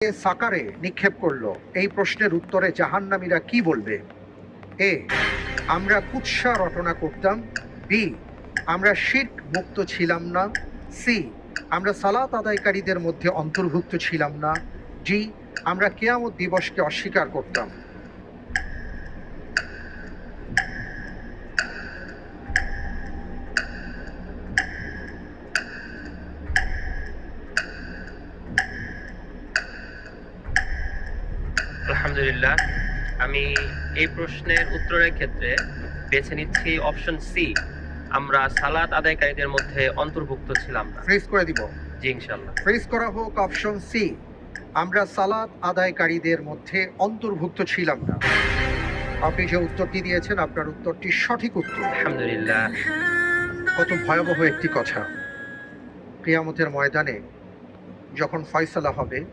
সাকারে নিক্ষেপ করলো, এই প্রশ্নের উত্তরে জাহান্নামীরা কি বলবে? এ, আমরা কুৎসা রটনা করতাম। বি, আমরা শিরক মুক্ত ছিলাম না। সি, আমরা সালাত আদায়কারীদের মধ্যে অন্তর্ভুক্ত ছিলাম না। জি, আমরা কিয়ামত দিবসকে অস্বীকার করতাম। আলহামদুলিল্লাহ, আমি এই প্রশ্নের উত্তরের ক্ষেত্রে বেছে নিচ্ছি অপশন সি, আমরা সালাত আদায়কারীদের মধ্যে অন্তর্ভুক্ত ছিলাম না। ফ্রিজ করে দিব। জি ইনশাল্লাহ। ফ্রিজ করা হোক অপশন সি, আমরা সালাত আদায়কারীদের মধ্যে অন্তর্ভুক্ত ছিলাম না। আপনি যে উত্তরটি দিয়েছেন, আপনার উত্তরটি সঠিক উত্তর। আলহামদুলিল্লাহ। কত ভয়াবহ একটি কথা! কিয়ামতের ময়দানে যখন ফয়সালা হবে,